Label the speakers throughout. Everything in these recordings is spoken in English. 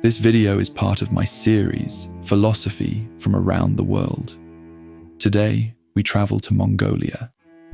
Speaker 1: This video is part of my series, Philosophy from Around the World. Today, we travel to Mongolia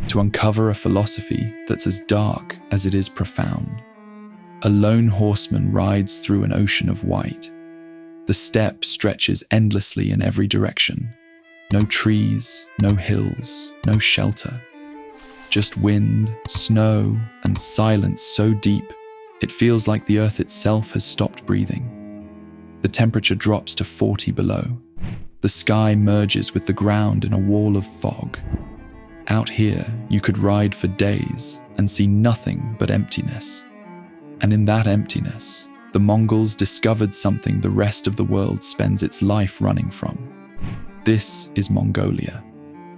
Speaker 1: to uncover a philosophy that's as dark as it is profound. A lone horseman rides through an ocean of white. The steppe stretches endlessly in every direction. No trees, no hills, no shelter. Just wind, snow, and silence so deep, it feels like the earth itself has stopped breathing. The temperature drops to 40 below. The sky merges with the ground in a wall of fog. Out here, you could ride for days and see nothing but emptiness. And in that emptiness, the Mongols discovered something the rest of the world spends its life running from. This is Mongolia,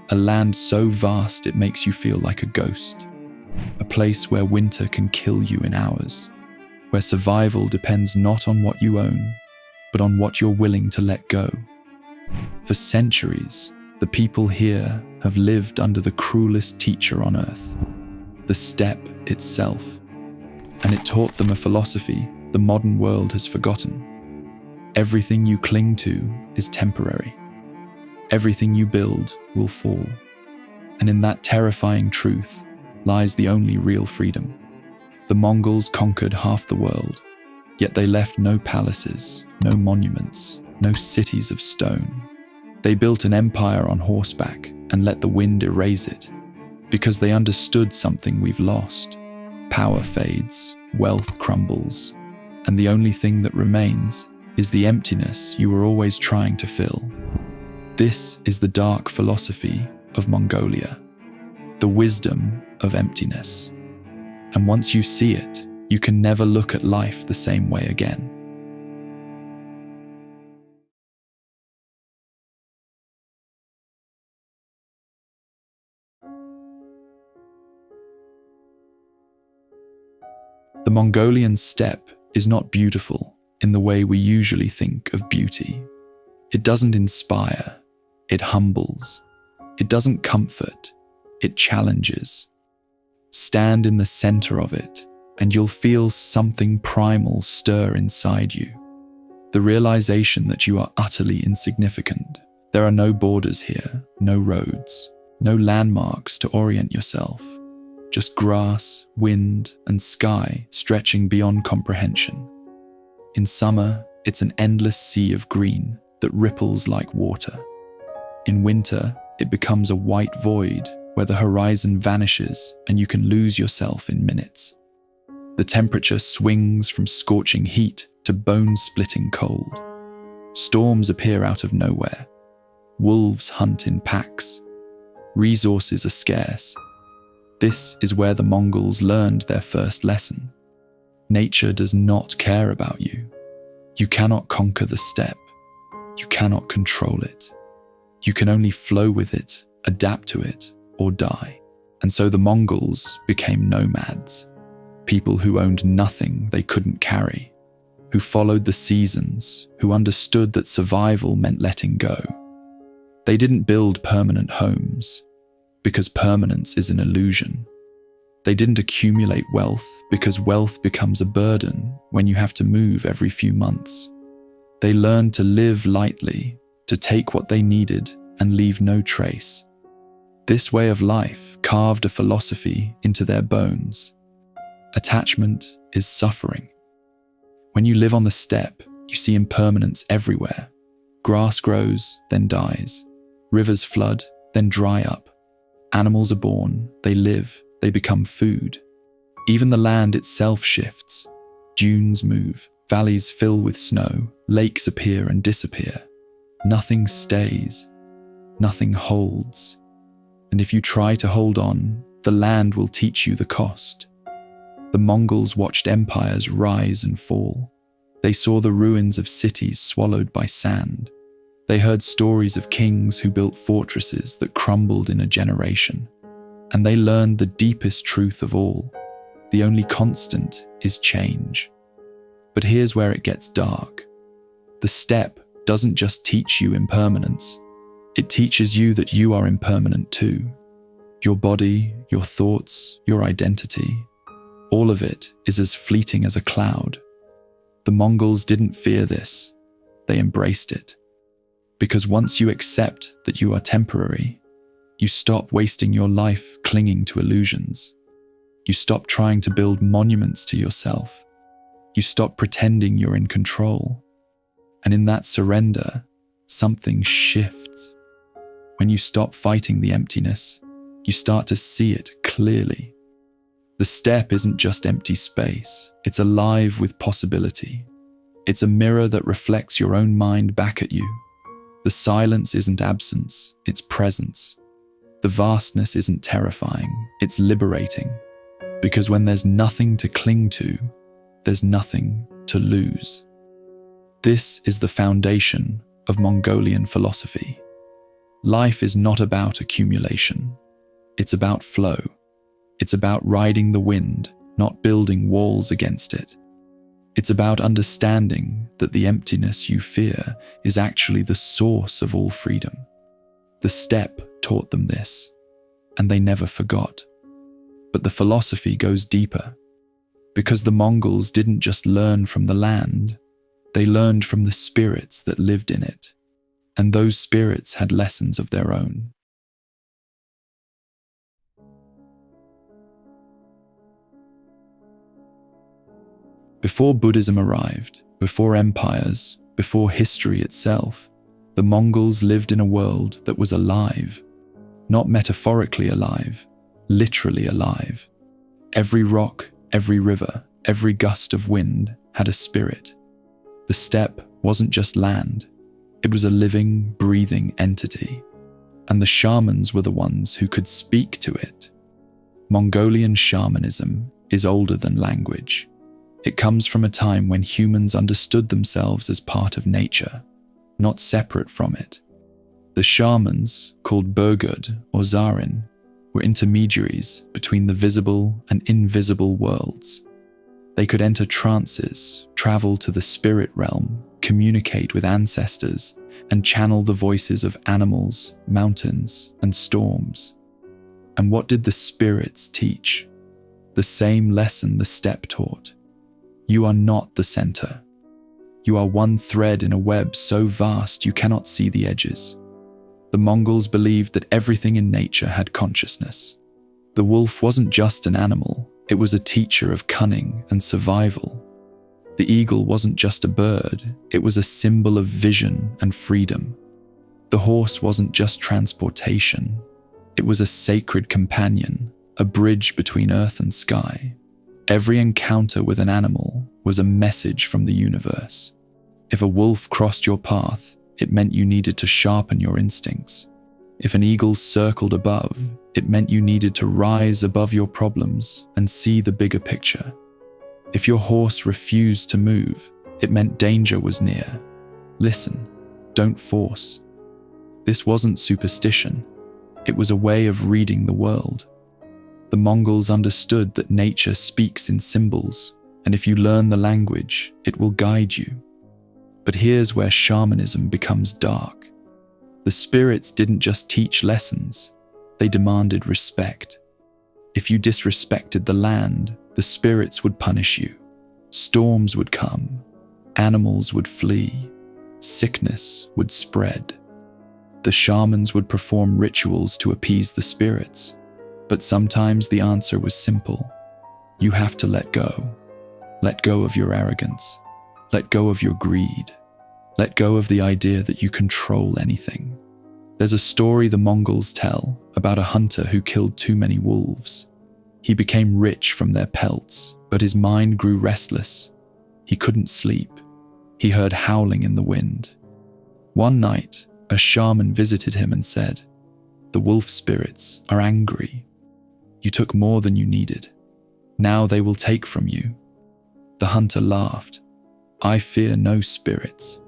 Speaker 1: a land so vast it makes you feel like a ghost. A place where winter can kill you in hours, where survival depends not on what you own, but on what you're willing to let go. For centuries, the people here have lived under the cruelest teacher on earth, the steppe itself, and it taught them a philosophy the modern world has forgotten. Everything you cling to is temporary. Everything you build will fall. And in that terrifying truth lies the only real freedom. The Mongols conquered half the world, yet they left no palaces, no monuments, no cities of stone. They built an empire on horseback and let the wind erase it, because they understood something we've lost. Power fades, wealth crumbles, and the only thing that remains is the emptiness you were always trying to fill. This is the dark philosophy of Mongolia, the wisdom of emptiness. And once you see it, you can never look at life the same way again. The Mongolian steppe is not beautiful in the way we usually think of beauty. It doesn't inspire, it humbles. It doesn't comfort, it challenges. Stand in the center of it, and you'll feel something primal stir inside you. The realization that you are utterly insignificant. There are no borders here, no roads, no landmarks to orient yourself. Just grass, wind, and sky stretching beyond comprehension. In summer, it's an endless sea of green that ripples like water. In winter, it becomes a white void where the horizon vanishes and you can lose yourself in minutes. The temperature swings from scorching heat to bone-splitting cold. Storms appear out of nowhere. Wolves hunt in packs. Resources are scarce. This is where the Mongols learned their first lesson. Nature does not care about you. You cannot conquer the steppe. You cannot control it. You can only flow with it, adapt to it, or die. And so the Mongols became nomads, people who owned nothing they couldn't carry, who followed the seasons, who understood that survival meant letting go. They didn't build permanent homes, because permanence is an illusion. They didn't accumulate wealth because wealth becomes a burden when you have to move every few months. They learned to live lightly, to take what they needed and leave no trace. This way of life carved a philosophy into their bones. Attachment is suffering. When you live on the steppe, you see impermanence everywhere. Grass grows, then dies. Rivers flood, then dry up. Animals are born, they live, they become food. Even the land itself shifts. Dunes move, valleys fill with snow, lakes appear and disappear. Nothing stays, nothing holds. And if you try to hold on, the land will teach you the cost. The Mongols watched empires rise and fall. They saw the ruins of cities swallowed by sand. They heard stories of kings who built fortresses that crumbled in a generation. And they learned the deepest truth of all. The only constant is change. But here's where it gets dark. The steppe doesn't just teach you impermanence. It teaches you that you are impermanent too. Your body, your thoughts, your identity, all of it is as fleeting as a cloud. The Mongols didn't fear this, they embraced it. Because once you accept that you are temporary, you stop wasting your life clinging to illusions. You stop trying to build monuments to yourself. You stop pretending you're in control. And in that surrender, something shifts. When you stop fighting the emptiness, you start to see it clearly. The steppe isn't just empty space, it's alive with possibility. It's a mirror that reflects your own mind back at you. The silence isn't absence, it's presence. The vastness isn't terrifying, it's liberating. Because when there's nothing to cling to, there's nothing to lose. This is the foundation of Mongolian philosophy. Life is not about accumulation. It's about flow. It's about riding the wind, not building walls against it. It's about understanding that the emptiness you fear is actually the source of all freedom. The steppe taught them this, and they never forgot. But the philosophy goes deeper, because the Mongols didn't just learn from the land, they learned from the spirits that lived in it, and those spirits had lessons of their own. Before Buddhism arrived, before empires, before history itself, the Mongols lived in a world that was alive. Not metaphorically alive, literally alive. Every rock, every river, every gust of wind had a spirit. The steppe wasn't just land, it was a living, breathing entity. And the shamans were the ones who could speak to it. Mongolian shamanism is older than language. It comes from a time when humans understood themselves as part of nature, not separate from it. The shamans, called Burgud or Zarin, were intermediaries between the visible and invisible worlds. They could enter trances, travel to the spirit realm, communicate with ancestors, and channel the voices of animals, mountains, and storms. And what did the spirits teach? The same lesson the steppe taught. You are not the center. You are one thread in a web so vast you cannot see the edges. The Mongols believed that everything in nature had consciousness. The wolf wasn't just an animal, it was a teacher of cunning and survival. The eagle wasn't just a bird, it was a symbol of vision and freedom. The horse wasn't just transportation, it was a sacred companion, a bridge between earth and sky. Every encounter with an animal was a message from the universe. If a wolf crossed your path, it meant you needed to sharpen your instincts. If an eagle circled above, it meant you needed to rise above your problems and see the bigger picture. If your horse refused to move, it meant danger was near. Listen, don't force. This wasn't superstition. It was a way of reading the world. The Mongols understood that nature speaks in symbols, and if you learn the language, it will guide you. But here's where shamanism becomes dark. The spirits didn't just teach lessons, they demanded respect. If you disrespected the land, the spirits would punish you. Storms would come, animals would flee, sickness would spread. The shamans would perform rituals to appease the spirits. But sometimes the answer was simple. You have to let go. Let go of your arrogance. Let go of your greed. Let go of the idea that you control anything. There's a story the Mongols tell about a hunter who killed too many wolves. He became rich from their pelts, but his mind grew restless. He couldn't sleep. He heard howling in the wind. One night, a shaman visited him and said, "The wolf spirits are angry. You took more than you needed. Now they will take from you." The hunter laughed. "I fear no spirits."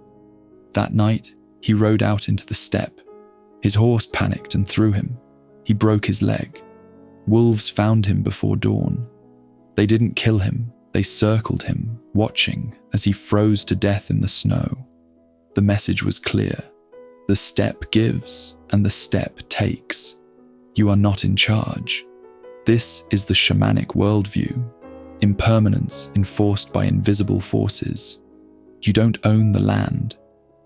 Speaker 1: That night, he rode out into the steppe. His horse panicked and threw him. He broke his leg. Wolves found him before dawn. They didn't kill him, they circled him, watching as he froze to death in the snow. The message was clear. The steppe gives and the steppe takes. You are not in charge. This is the shamanic worldview. Impermanence enforced by invisible forces, You don't own the land.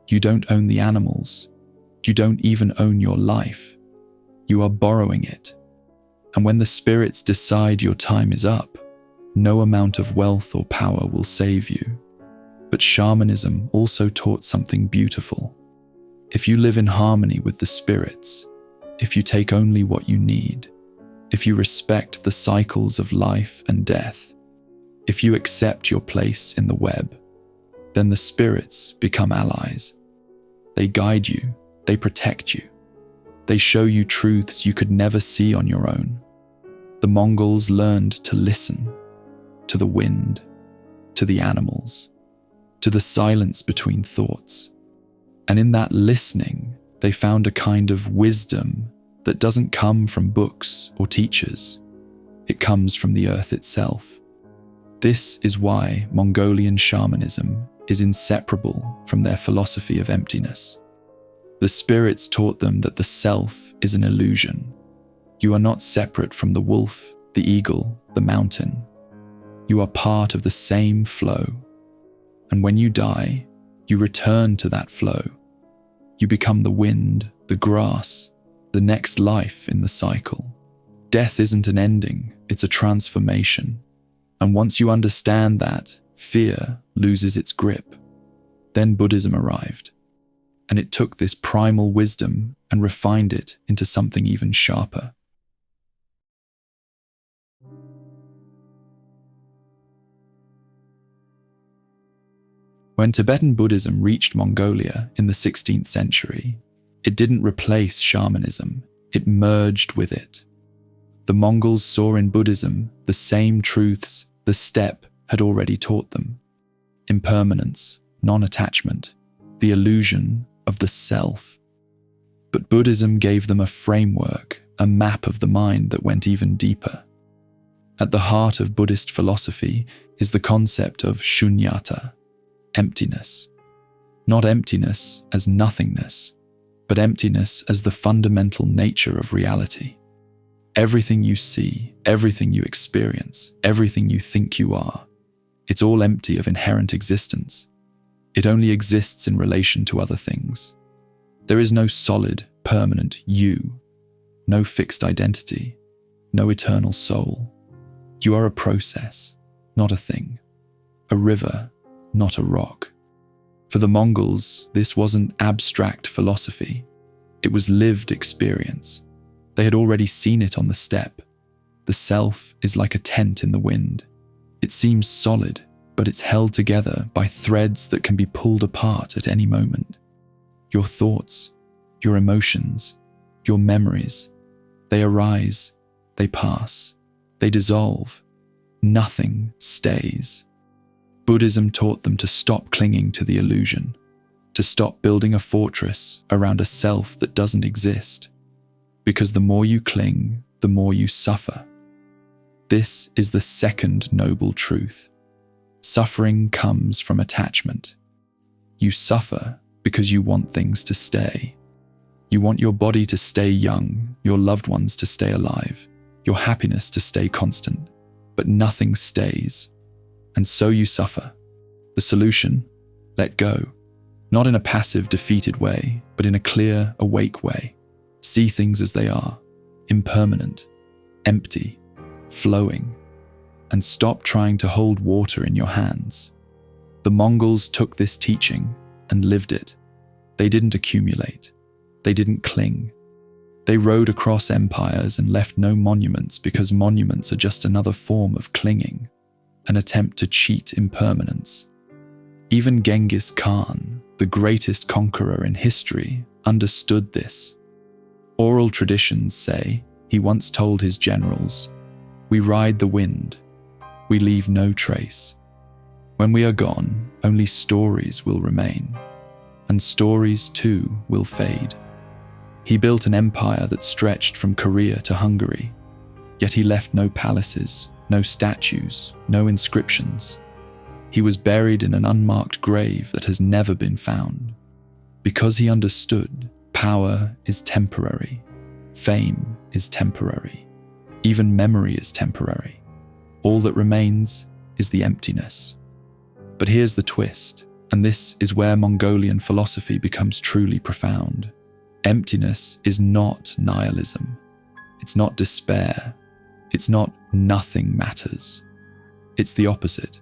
Speaker 1: You don't own the animals. You don't even own your life. You are borrowing it. And when the spirits decide your time is up, no amount of wealth or power will save you. But shamanism also taught something beautiful. If you live in harmony with the spirits, if you take only what you need, if you respect the cycles of life and death, if you accept your place in the web, then the spirits become allies. They guide you, they protect you. They show you truths you could never see on your own. The Mongols learned to listen to the wind, to the animals, to the silence between thoughts. And in that listening, they found a kind of wisdom that doesn't come from books or teachers. It comes from the earth itself. This is why Mongolian shamanism is inseparable from their philosophy of emptiness. The spirits taught them that the self is an illusion. You are not separate from the wolf, the eagle, the mountain. You are part of the same flow. And when you die, you return to that flow. You become the wind, the grass, the next life in the cycle. Death isn't an ending, it's a transformation. And once you understand that, fear loses its grip. Then Buddhism arrived, and it took this primal wisdom and refined it into something even sharper. When Tibetan Buddhism reached Mongolia in the 16th century, it didn't replace shamanism, it merged with it. The Mongols saw in Buddhism the same truths the steppe had already taught them: impermanence, non-attachment, the illusion of the self. But Buddhism gave them a framework, a map of the mind that went even deeper. At the heart of Buddhist philosophy is the concept of Śūnyatā, emptiness. Not emptiness as nothingness, but emptiness as the fundamental nature of reality. Everything you see, everything you experience, everything you think you are, it's all empty of inherent existence. It only exists in relation to other things. There is no solid, permanent you, no fixed identity, no eternal soul. You are a process, not a thing, a river, not a rock. For the Mongols, this wasn't abstract philosophy. It was lived experience. They had already seen it on the steppe. The self is like a tent in the wind. It seems solid, but it's held together by threads that can be pulled apart at any moment. Your thoughts, your emotions, your memories, they arise, they pass, they dissolve. Nothing stays. Buddhism taught them to stop clinging to the illusion, to stop building a fortress around a self that doesn't exist. Because the more you cling, the more you suffer. This is the second noble truth. Suffering comes from attachment. You suffer because you want things to stay. You want your body to stay young, your loved ones to stay alive, your happiness to stay constant, but nothing stays. And so you suffer. The solution? Let go. Not in a passive, defeated way, but in a clear, awake way. See things as they are, impermanent, empty, flowing, and stop trying to hold water in your hands. The Mongols took this teaching and lived it. They didn't accumulate. They didn't cling. They rode across empires and left no monuments because monuments are just another form of clinging, an attempt to cheat impermanence. Even Genghis Khan, the greatest conqueror in history, understood this. Oral traditions say he once told his generals, "We ride the wind. We leave no trace. When we are gone, only stories will remain, and stories too will fade." He built an empire that stretched from Korea to Hungary, yet he left no palaces, no statues, no inscriptions. He was buried in an unmarked grave that has never been found, because he understood power is temporary, fame is temporary, even memory is temporary. All that remains is the emptiness. But here's the twist. And this is where Mongolian philosophy becomes truly profound. Emptiness is not nihilism. It's not despair. It's not nothing matters. It's the opposite.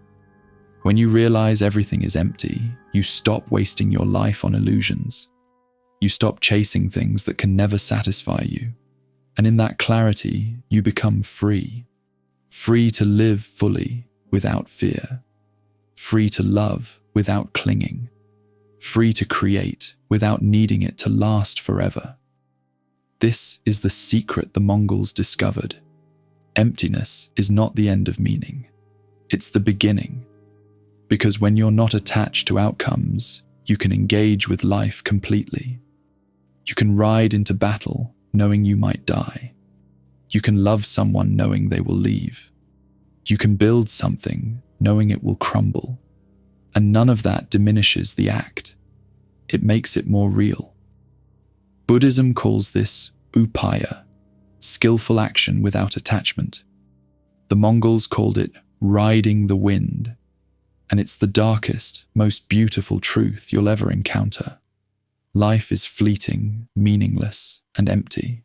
Speaker 1: When you realize everything is empty, you stop wasting your life on illusions. You stop chasing things that can never satisfy you. And in that clarity, you become free. Free to live fully without fear. Free to love without clinging. Free to create without needing it to last forever. This is the secret the Mongols discovered. Emptiness is not the end of meaning. It's the beginning. Because when you're not attached to outcomes, you can engage with life completely. You can ride into battle knowing you might die. You can love someone knowing they will leave. You can build something knowing it will crumble. And none of that diminishes the act. It makes it more real. Buddhism calls this upaya, skillful action without attachment. The Mongols called it riding the wind, and it's the darkest, most beautiful truth you'll ever encounter. Life is fleeting, meaningless, and empty.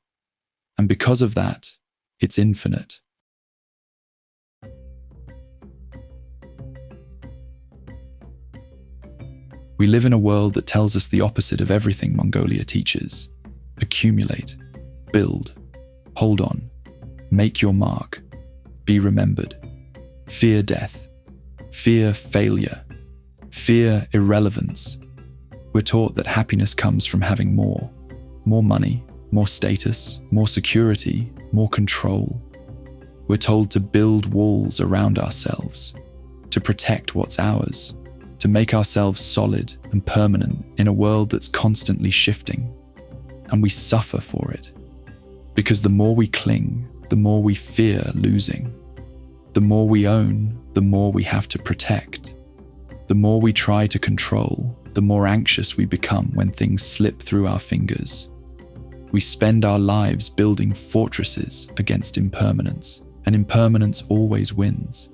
Speaker 1: And because of that, it's infinite. We live in a world that tells us the opposite of everything Mongolia teaches. Accumulate, build, hold on, make your mark, be remembered. Fear death, fear failure, fear irrelevance. We're taught that happiness comes from having more money, more status, more security, more control. We're told to build walls around ourselves, to protect what's ours, to make ourselves solid and permanent in a world that's constantly shifting. And we suffer for it. Because the more we cling, the more we fear losing. The more we own, the more we have to protect. The more we try to control, the more anxious we become when things slip through our fingers. We spend our lives building fortresses against impermanence, and impermanence always wins.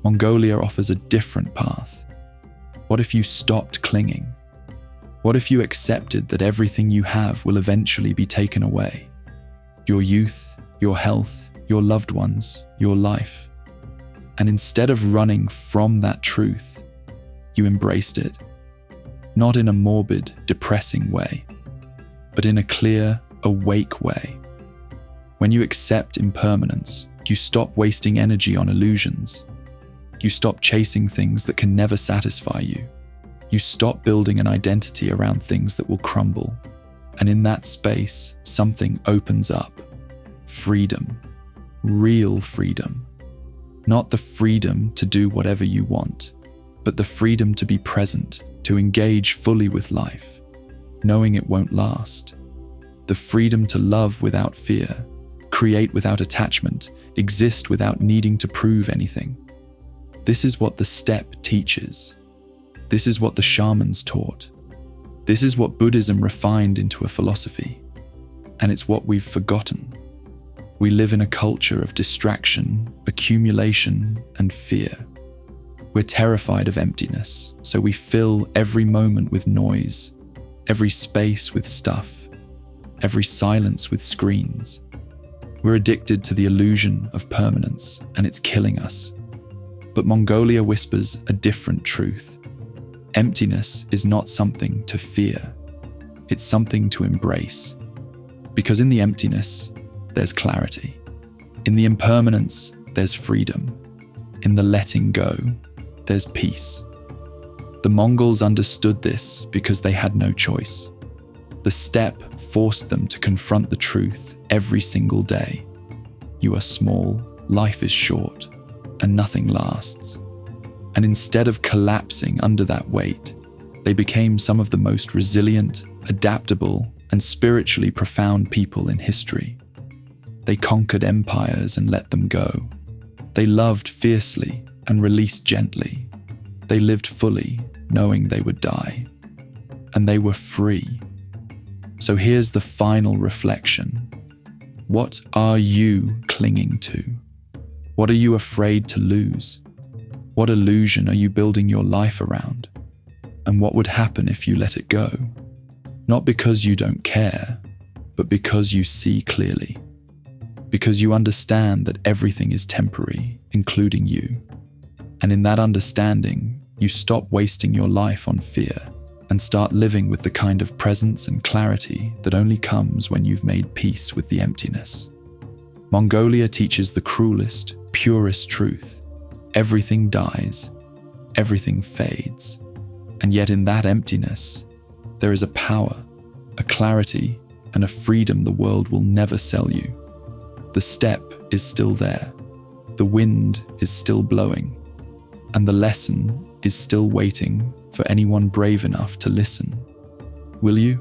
Speaker 1: Mongolia offers a different path. What if you stopped clinging? What if you accepted that everything you have will eventually be taken away? Your youth, your health, your loved ones, your life. And instead of running from that truth, you embraced it. Not in a morbid, depressing way, but in a clear, awake way. When you accept impermanence, you stop wasting energy on illusions. You stop chasing things that can never satisfy you. You stop building an identity around things that will crumble. And in that space, something opens up. Freedom. Real freedom. Not the freedom to do whatever you want, but the freedom to be present, to engage fully with life, knowing it won't last. The freedom to love without fear, create without attachment, exist without needing to prove anything. This is what the steppe teaches. This is what the shamans taught. This is what Buddhism refined into a philosophy. And it's what we've forgotten. We live in a culture of distraction, accumulation, and fear. We're terrified of emptiness, so we fill every moment with noise, every space with stuff, every silence with screens. We're addicted to the illusion of permanence, and it's killing us. But Mongolia whispers a different truth. Emptiness is not something to fear. It's something to embrace. Because in the emptiness, there's clarity. In the impermanence, there's freedom. In the letting go, there's peace. The Mongols understood this because they had no choice. The steppe forced them to confront the truth every single day. You are small, life is short, and nothing lasts. And instead of collapsing under that weight, they became some of the most resilient, adaptable, and spiritually profound people in history. They conquered empires and let them go. They loved fiercely and released gently. They lived fully, knowing they would die. And they were free. So here's the final reflection. What are you clinging to? What are you afraid to lose? What illusion are you building your life around? and what would happen if you let it go. Not because you don't care, but because you see clearly. Because you understand that everything is temporary, including you. And in that understanding, you stop wasting your life on fear and start living with the kind of presence and clarity that only comes when you've made peace with the emptiness. Mongolia teaches the cruelest, purest truth. Everything dies, everything fades. And yet in that emptiness, there is a power, a clarity, and a freedom the world will never sell you. The steppe is still there, the wind is still blowing, and the lesson is still waiting for anyone brave enough to listen. Will you?